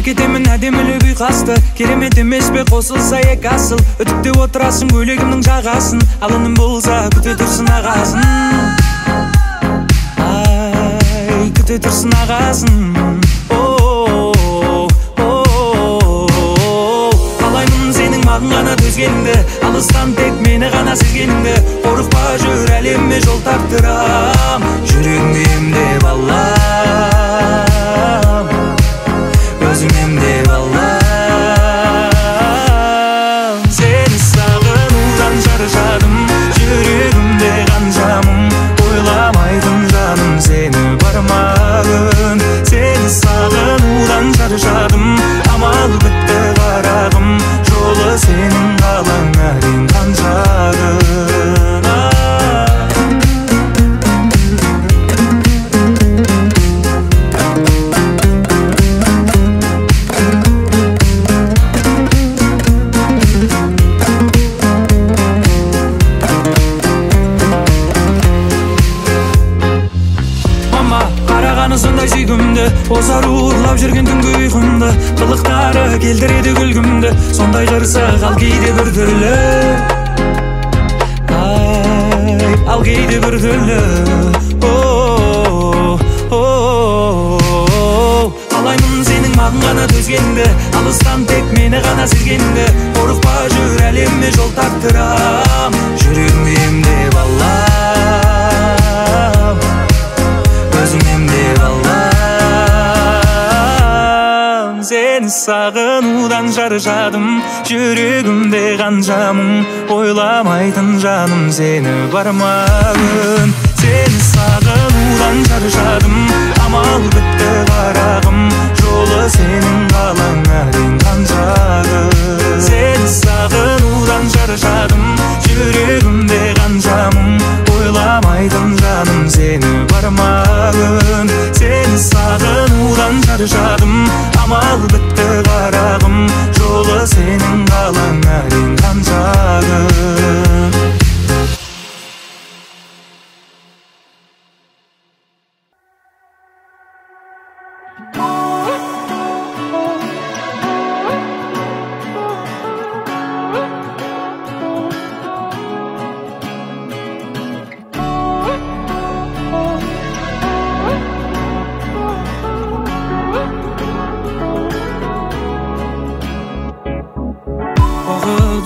кетемін әдемілі үй қасты. Керемет емес пе қосылса екі асыл. Өтіп деп отырасың көйлегімнің жағасын. Ал үнім болса күте тұрсын ағасын. Ай, күте тұрсын ағасын. Қалаймын сенің маған ғана төзгеніңді, алыстан тек мені ғана сезгеніңді. Қорықпа жүр әлемме жол тартырам, жүрегіңде емдеп алам, өзің емдеп алам. Сені сағынудан шаршадым, жүрегімде қаншамын, ойламайтын жаным сені бар ма күн. Сені сағынудан шаршадым, амал бітті қарағым, жолы сенің қалаңа дейін қанша күн. Сондай сүйгімді, озар уырлап жүрген түнгі ұйқымды, қылықтары келтіреді күлгімді, сондай қырсық ал кейде бір түрлі. Ай, ал кейде бір түрлі. Қалаймын сенің маған ғана төзгеніңді, алыстан тек мені ғана сезгеніңді. Қорықпа жүр әлемме жол тартырам, жүрегіңде емдеп алам, өзің емдеп алам. Сені сағынудан шаршадым, жүрегімде қанша мұң, ойламайтын жаным сені бар ма күн. Сені сағынудан шаршадым, амал бітті қарағым, жолы сенің қалаңа дейін қанша күн. Сені сағынудан шаршадым, жүрегімде қанша мұң, ойламайтын жаным сені бар ма күн. Сені сағынудан шаршадым, амал бітті қарағым, жолы сенің қалаңа дейін қанша күн.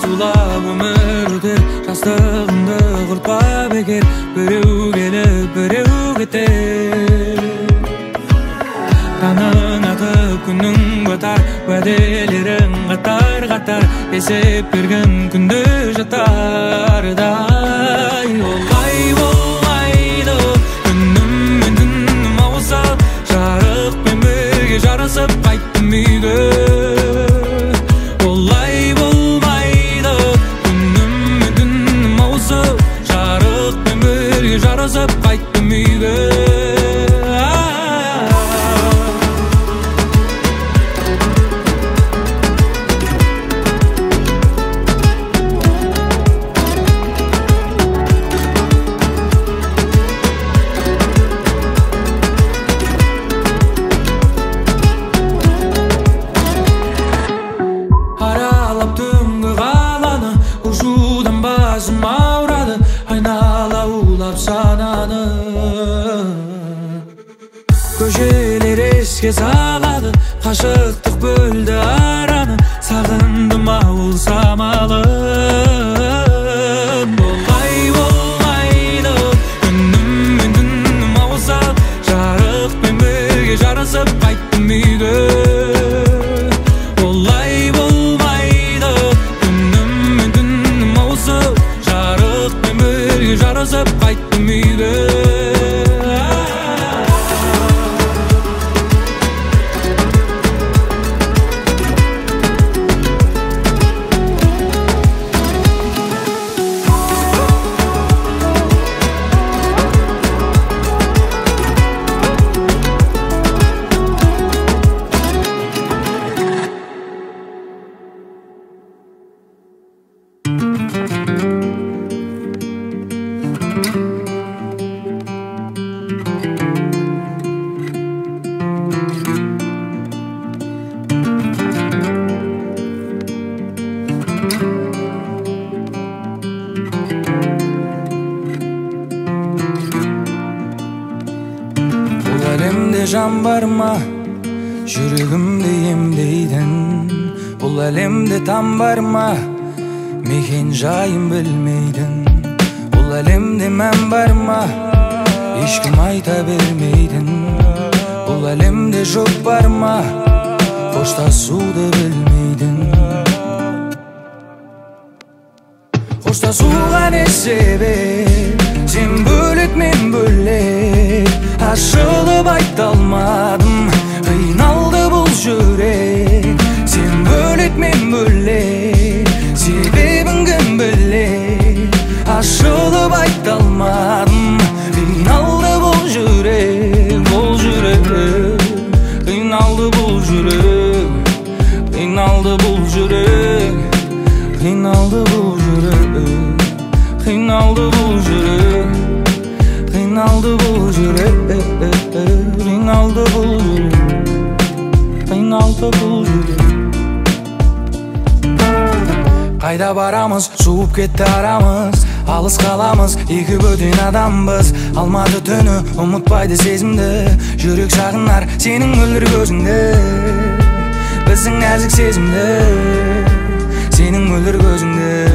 Зулап өмір өтер, жастығымды құртпа бекер. Біреу келіп, біреу кетер. Таңың атып, күнің батар, уәделерің қатар-қатар, есеп берген күнде жатардай. Олай болмайды, күнім мен түнім ауысып, жарықпен бірге жарысып қайттым үйге. Жарысып қайттым үйге. Аралап түнгі қаланы, ұшудан басым ауырады, айнала улап сананы. Көшелер еске салады, қашықтық бөлді араны, сағындым ауыл самалын. Олай болмайды, күнім мен түнім ауысып, жарықпен бірге жарысып қайттым үйге. Олай болмайды, күнім мен түнім ауысып, жарықпен бірге жарысып қайттым үйге. elimde can var mı? Yüreğimde emdeydin. Bu elimde tam var mı? Mehen jayım bilmeydin. Bu elimde men var mı? Hiç kim ayta bilmeydin. Bu elimde çok var mı? Hoştasıda bilmeydin. Hoştasıga ne sebep? Sen bölek men bölek. Aşılıp aytalmadım. Kıynaldı bul yürek. Sen bölek men bölek. Sebebin kim bilek. Aşılıp aytalmadım. Kıynaldı bul yürek. Bul yürek. Kıynaldı bul yürek. Kıynaldı bul yürek. Kıynaldı bul yürek. Kıynaldı bul yürek. Kıynaldı bul yürek. Kıynaldı bul yürek. Kıynaldı bul yürek. Kayda baramız, soğup ketti aramız. Alыс kalamız, iki bötün adambız. Almadı tünü, umutpaydı sezimdi. Yürek sağınar, senin mülür gözünde. Bizim nazik sezimdi. Senin mülür gözünde.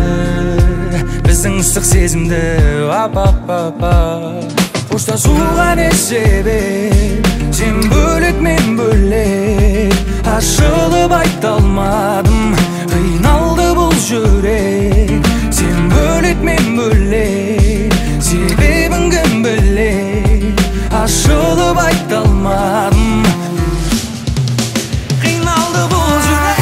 Bizim ıslık sezimdi. Hoştasıga ne sebep? Sen bölek men bölek. Aşılıp aytalmadım. Kıynaldı bul yürek. Sen bölek men bölek. Sebebin kim bilek. Aşılıp aytalmadım. Kıynaldı bul yürek.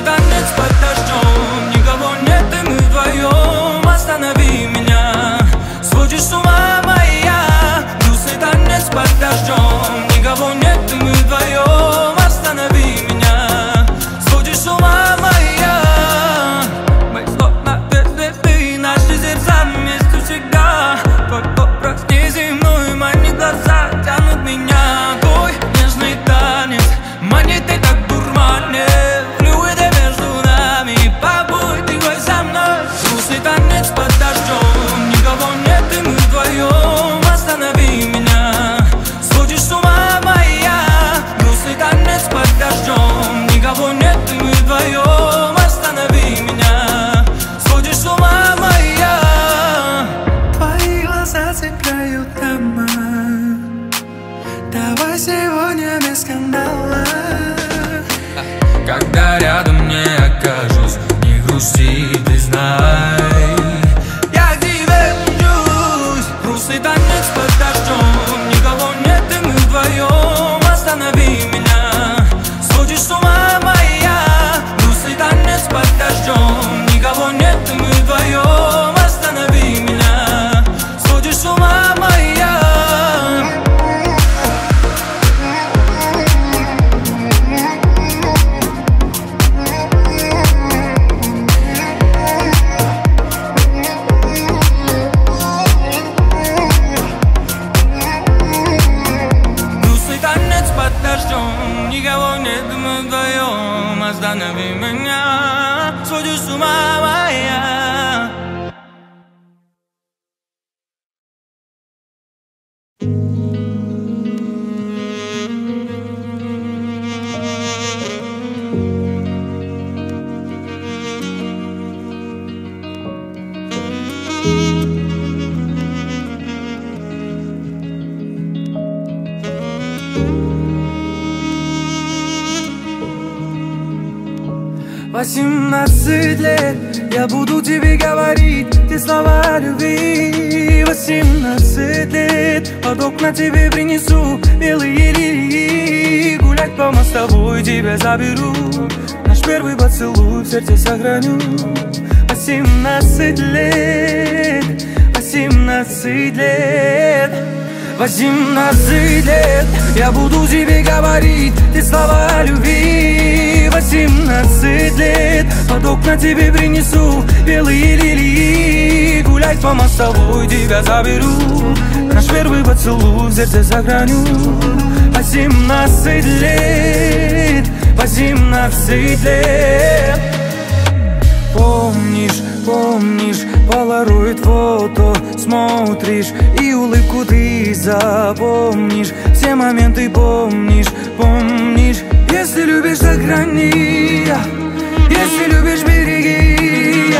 Танец под дождем, никого нет, и мы вдвоем. Останови меня, сводишь с ума моя. Грустный танец под дождем, никого нет, и мы вдвоем. Останови меня, сводишь с ума моя. Мы словно две звезды, наши сердца вместе всегда. Твой образ неземной, мои глаза тянут меня. Твой нежный танец, манит и так дурманит. Танец под дождем, никого нет, и мы вдвоем. Останови меня, сводишь с ума моя. Грустный танец под дождем, никого нет, и мы вдвоем. Останови меня, сводишь с ума моя. Твои глаза цепляют дома. Давай сегодня без скандала. Когда рядом не окажусь, не грусти, ты знай. Танец под дождем, никого нет, и мы вдвоем. Останови меня, сводишь с ума моя. Грустный танец под дождем, никого нет, и мы вдвоем. Останови меня, сводишь с ума моя. Никого нет, мы вдвоем. Останови меня, сводишь с ума моя. 18 лет я буду тебе говорить те слова любви. 18 лет под окна тебе принесу белые лилии. Гулять по мостовой тебя заберу, наш первый поцелуй в сердце сохраню. 18 лет, 18 лет, 18 лет я буду тебе говорить те слова любви. 18 лет под окна тебе принесу белые лилии. Гулять по мостовой тебя заберу, наш первый поцелуй в сердце сохраню. 18 лет, 18 лет. Помнишь, помнишь, полароид фото смотришь, и улыбку ты запомнишь, все моменты помнишь, помнишь. Если любишь, сохрани, если любишь, береги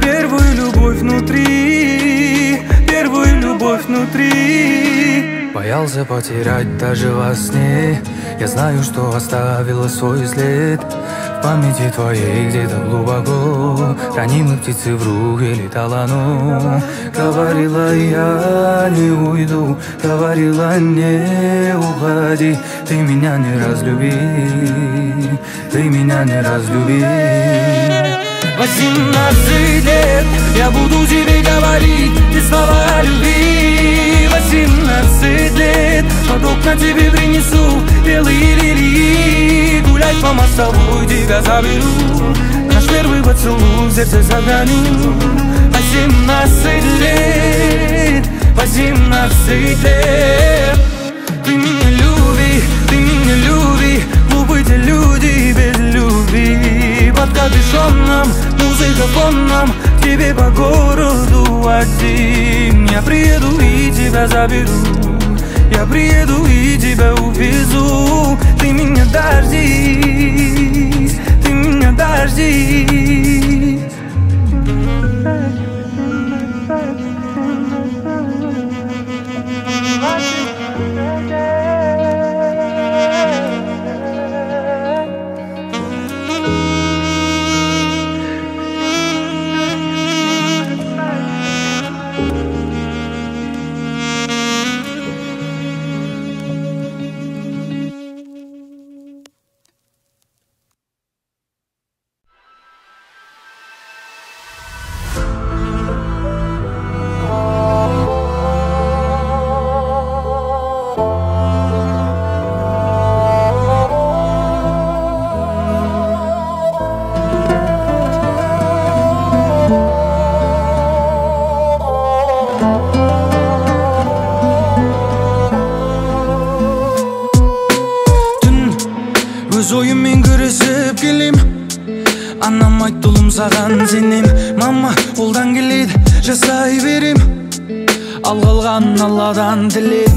первую любовь внутри, первую любовь внутри. Боялся потерять даже во сне, я знаю, что оставила свой след в памяти твоей где-то глубоко. Ранимые птицы в руке летало оно. Говорила я не уйду, говорила не уходи. Ты меня не разлюби, ты меня не разлюби. 18 лет я буду тебе говорить те слова любви. 18 лет под окна тебе принесу белые лилии. Гулять по мостовой тебя заберу, наш первый поцелуй в сердце сохраню. 18 лет, 18 лет. Ты меня люби, глупые те люди без любви. Под капюшоном, музыка фоном, к тебе по городу один. Я приеду и тебя заберу, я приеду и тебя увезу. Ты меня дождись, ты меня дождись. Саған сенем, мама, қолдан келеді, жасай берем. Ал қалған Алладан тіледім.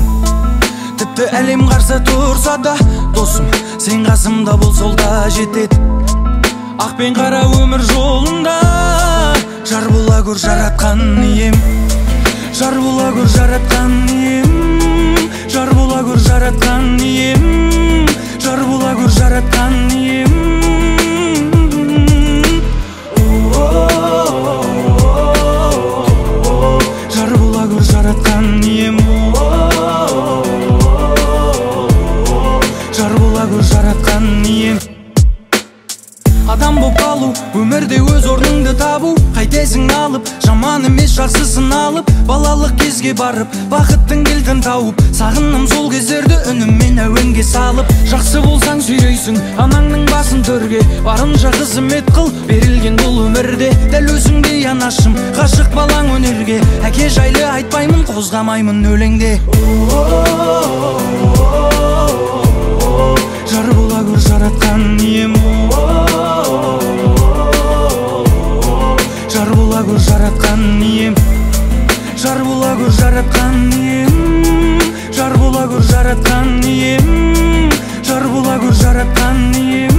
Тіпті әлем қарсы тұрса да, досым, сен қасымда бол, сол да жетеді. Ақ пен қара өмір жолында жар бола көр жаратқан ием. Жар бола көр жаратқан ием. Жар бола көр жаратқан ием. Жар бола көр жаратқан ием. Жар бола көр жаратқан ием. Жар бола көр жаратқан ием. Адам боп қалу, өмірде өз орныңды табу. Қайтесің алып, жаман емес жақсысын алып. Балалық кезге барып, бақыттың кілтін тауып. Сағынным сол кездерді үніммен әуенге салып. Жақсы болсаң сүйрейсің, анаңның басын төрге. Барынша қызмет қыл, берілген бұл өмірде. Дәл өзіңдей анашым, ғашық балаң өнерге. Әке жайлы айтпаймын, қозғамаймын өлеңде. Жар бола көр жаратқан ием. Жар бола көр жаратқан ием. Жар бола көр жаратқан ием. Жар бола көр жаратқан ием. Жар бола көр жаратқан ием.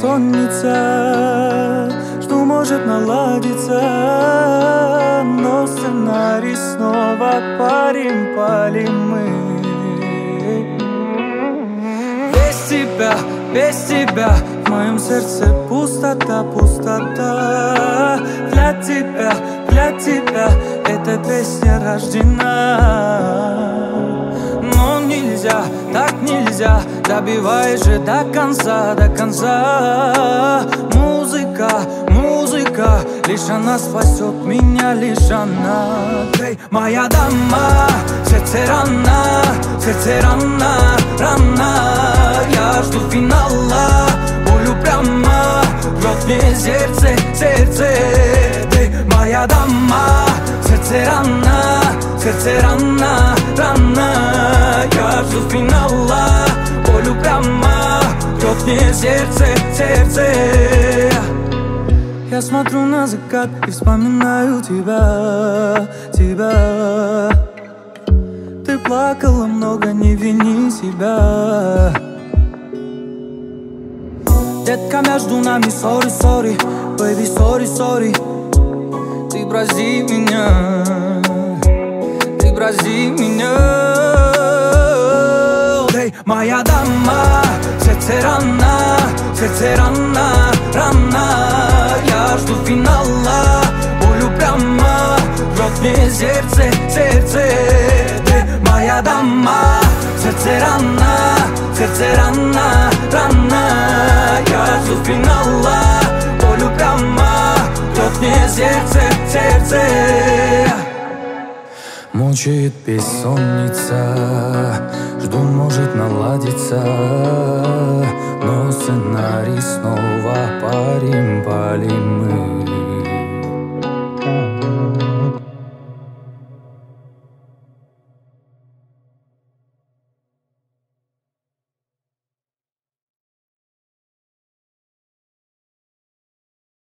бессонница, что может наладиться, но сценарий снова палим мы. Без тебя в моем сердце пустота, пустота. Для тебя эта песня рождена. Но нельзя, так нельзя, добивай же до конца, до конца. Музыка, лишь она спасет меня, лишь она. Ты моя дама, сердце рана, рана. Я жду финала, болю прямо, рвет мне сердце. Ты моя дама, сердце рана, я жду финала, болю прямо, рвет мне сердце. Я смотрю на закат и вспоминаю тебя. Ты плакала много, не вини себя. Детка, между нами sorry, baby, sorry. Ты брази меня. Ты моя дама, сердце рана. Я жду финала, болю прямо, рвет мне сердце. Ты моя дама, сердце рана. Я жду финала, болю прямо, рвет мне сердце. Мучает бессонница, жду, может наладиться, но сценарий снова палим